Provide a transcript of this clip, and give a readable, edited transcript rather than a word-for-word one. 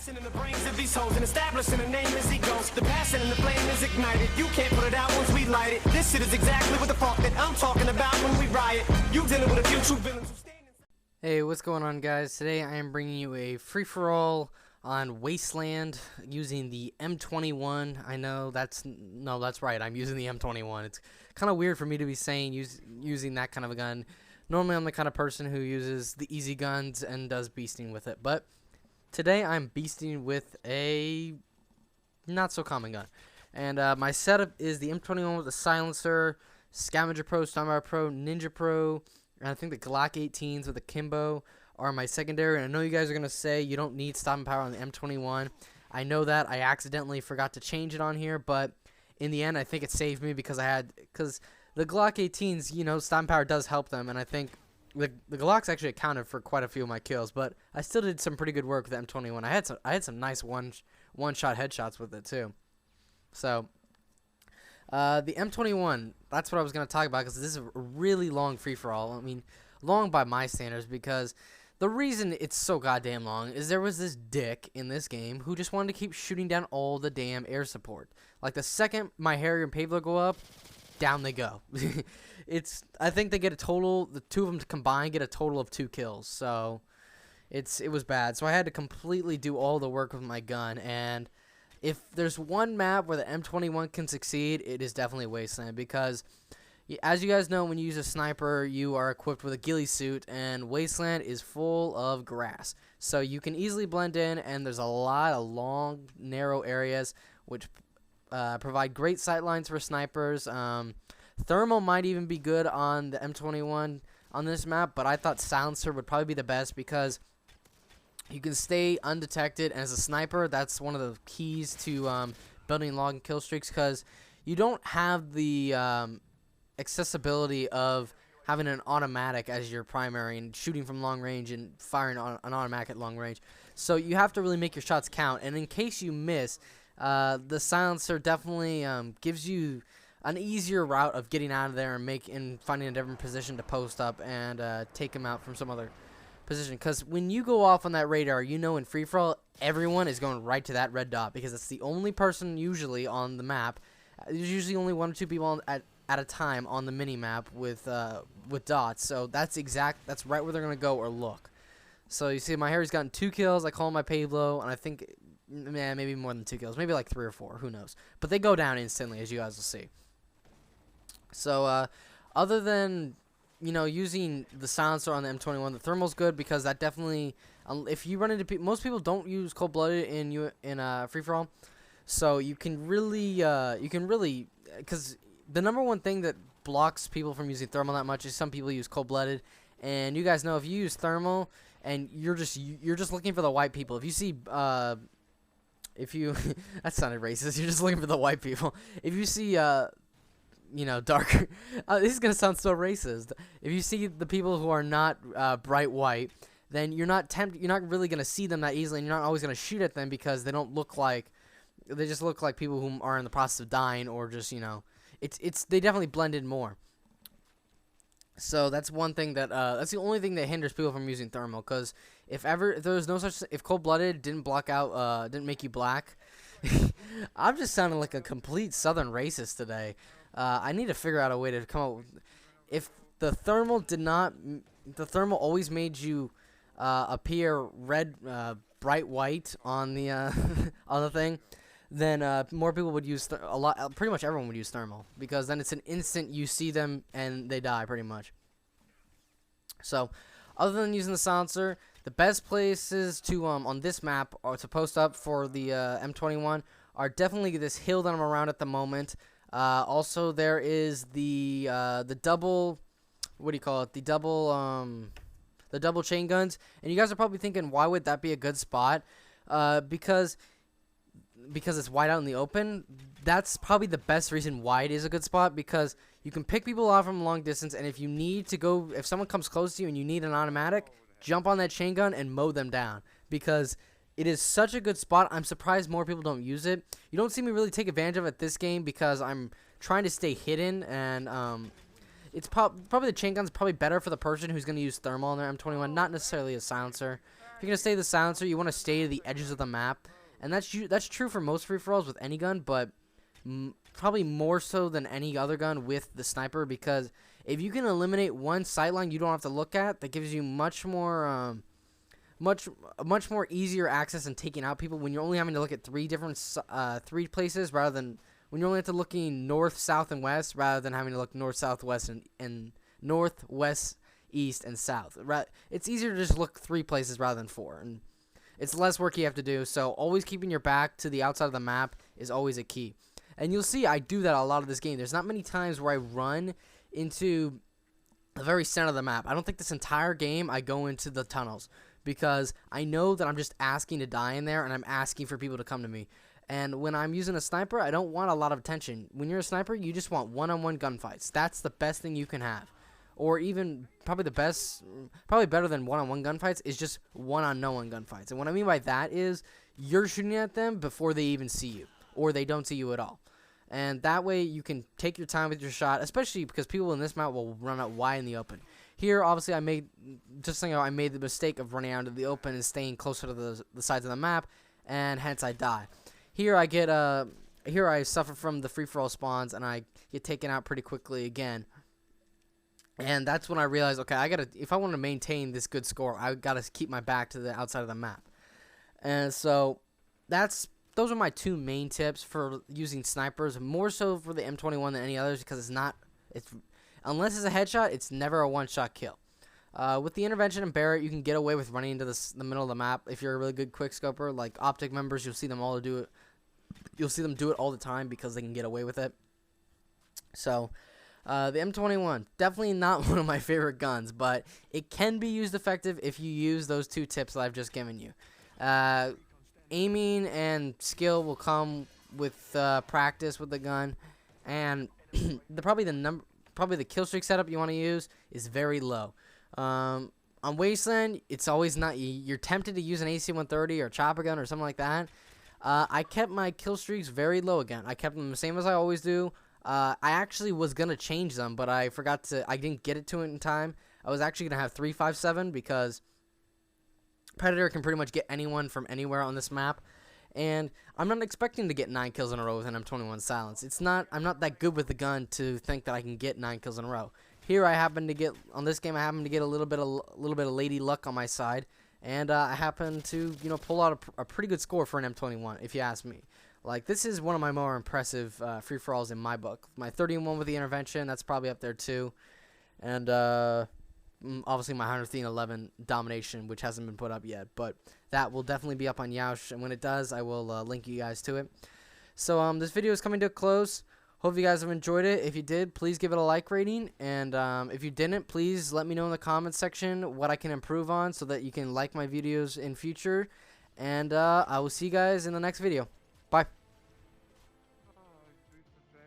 Blasting in the brains of these hoes and establishing a name as he goes. The passion and the flame is ignited. You can't put it out once we light it. This shit is exactly what the fuck that I'm talking about when we riot. You dealing with a few true villains who stand inside. Hey, what's going on, guys? Today I am bringing you a free-for-all on Wasteland using the M21. I know that's right. I'm using the M21. It's kind of weird for me to be saying using that kind of a gun. Normally I'm the kind of person who uses the easy guns and does beasting with it, but today I'm beasting with a not so common gun. And my setup is the M21 with a silencer, Scavenger Pro, MW2 Pro, Ninja Pro, and I think the Glock 18s with Akimbo are my secondary. And I know you guys are going to say you don't need stopping power on the M21. I know that. I accidentally forgot to change it on here, but in the end I think it saved me because the Glock 18s, you know, stopping power does help them, and I think the Glocks actually accounted for quite a few of my kills, but I still did some pretty good work with the M21. I had some nice one-shot headshots with it too. So the M21, that's what I was going to talk about, because this is a really long free-for-all. I mean, long by my standards, because the reason it's so goddamn long is there was this dick in this game who just wanted to keep shooting down all the damn air support. Like, the second my Harrier and Pave go up, down they go. I think they get a total, the two of them combined get a total of 2 kills. So it was bad. So I had to completely do all the work with my gun. And if there's one map where the M21 can succeed, it is definitely Wasteland, because as you guys know, when you use a sniper, you are equipped with a ghillie suit, and Wasteland is full of grass. So you can easily blend in, and there's a lot of long, narrow areas which provide great sight lines for snipers. Thermal might even be good on the M21 on this map, but I thought silencer would probably be the best, because you can stay undetected, and as a sniper, that's one of the keys to building long kill streaks, because you don't have the accessibility of having an automatic as your primary and shooting from long range and firing on an automatic at long range. So you have to really make your shots count, and in case you miss, the silencer definitely gives you an easier route of getting out of there and finding a different position to post up and take them out from some other position. Because when you go off on that radar, you know, in free-for-all, everyone is going right to that red dot, because it's the only person usually on the map. There's usually only 1 or 2 people at a time on the mini map with dots. So that's right where they're gonna go or look. So you see, my Harry's gotten 2 kills. I call my Pave low, and I think, man, maybe more than 2 kills, maybe like 3 or 4. Who knows? But they go down instantly, as you guys will see. So other than, you know, using the silencer on the M21, the thermal's good, because that definitely, if you run into most people don't use cold-blooded in free-for-all, so you can really because the number one thing that blocks people from using thermal that much is some people use cold-blooded, and you guys know if you use thermal and you're just looking for the white people. If you see that sounded racist. You're just looking for the white people. If you see you know, darker. This is gonna sound so racist. If you see the people who are not bright white, then you're not really gonna see them that easily, and you're not always gonna shoot at them, because they don't look like, they just look like people who are in the process of dying, or just, you know, they definitely blend in more. So that's one thing that that's the only thing that hinders people from using thermal, because if there was no such, if cold-blooded didn't block out, didn't make you black. I'm just sounding like a complete southern racist today. I need to figure out a way to come up with, if the thermal always made you appear red, bright white on the on the thing, then more people would use pretty much everyone would use thermal, because then it's an instant, you see them and they die pretty much. So other than using the silencer, the best places to on this map or to post up for the M21 are definitely this hill that I'm around at the moment. Also, there is the double, what do you call it? The double chain guns. And you guys are probably thinking, why would that be a good spot? Because it's wide out in the open. That's probably the best reason why it is a good spot, because you can pick people off from long distance, and if you need to go, if someone comes close to you and you need an automatic, jump on that chain gun and mow them down, because it is such a good spot. I'm surprised more people don't use it. You don't see me really take advantage of it this game, because I'm trying to stay hidden, and it's probably the chain gun's probably better for the person who's going to use thermal on their M21, not necessarily a silencer. If you're gonna stay the silencer, you want to stay to the edges of the map, and that's true for most free-for-alls with any gun, but probably more so than any other gun with the sniper, because if you can eliminate one sightline you don't have to look at, that gives you much more easier access in taking out people when you're only having to look at three places rather than when you're only have to looking north, south, and west rather than having to look north, south, west, and north, west, east, and south. It's easier to just look 3 places rather than 4, and it's less work you have to do. So always keeping your back to the outside of the map is always a key. And you'll see I do that a lot of this game. There's not many times where I run into the very center of the map. I don't think this entire game I go into the tunnels, because I know that I'm just asking to die in there, and I'm asking for people to come to me. And when I'm using a sniper, I don't want a lot of attention. When you're a sniper, you just want one-on-one gunfights. That's the best thing you can have. Or even probably better than one-on-one gunfights is just one-on-no-one gunfights. And what I mean by that is you're shooting at them before they even see you, or they don't see you at all. And that way you can take your time with your shot, especially because people in this map will run out wide in the open. Here, obviously, I made the mistake of running out into the open and staying closer to the sides of the map, and hence I die. Here I suffer from the free-for-all spawns, and I get taken out pretty quickly again. And that's when I realized, okay, if I want to maintain this good score, I gotta keep my back to the outside of the map. And so those are my 2 main tips for using snipers, more so for the M21 than any others, because unless it's a headshot, it's never a one-shot kill. With the intervention and Barrett, you can get away with running into the middle of the map if you're a really good quickscoper. Like optic members, you'll see them do it. You'll see them do it all the time because they can get away with it. So the M21, definitely not one of my favorite guns, but it can be used effective if you use those 2 tips that I've just given you. Aiming and skill will come with practice with the gun, and probably the kill streak setup you want to use is very low. On Wasteland, it's always not. You're tempted to use an AC-130 or a chopper gun or something like that. I kept my kill streaks very low again. I kept them the same as I always do. I actually was gonna change them, but I forgot to. I didn't get it to it in time. I was actually gonna have 357 because Predator can pretty much get anyone from anywhere on this map, and I'm not expecting to get 9 kills in a row with an M21 silence. I'm not that good with the gun to think that I can get 9 kills in a row. Here I happen to get on this game. I happen to get a little bit of lady luck on my side, and I happen to pull out a pretty good score for an M21, if you ask me. Like, this is one of my more impressive free-for-alls in my book. My 31 with the intervention, that's probably up there too, and obviously my 111 domination, which hasn't been put up yet, but that will definitely be up on Yeousch, and when it does, I will link you guys to it. So this video is coming to a close. Hope you guys have enjoyed it. If you did, please give it a like rating, and if you didn't, please let me know in the comments section what I can improve on so that you can like my videos in future, and I will see you guys in the next video. Bye.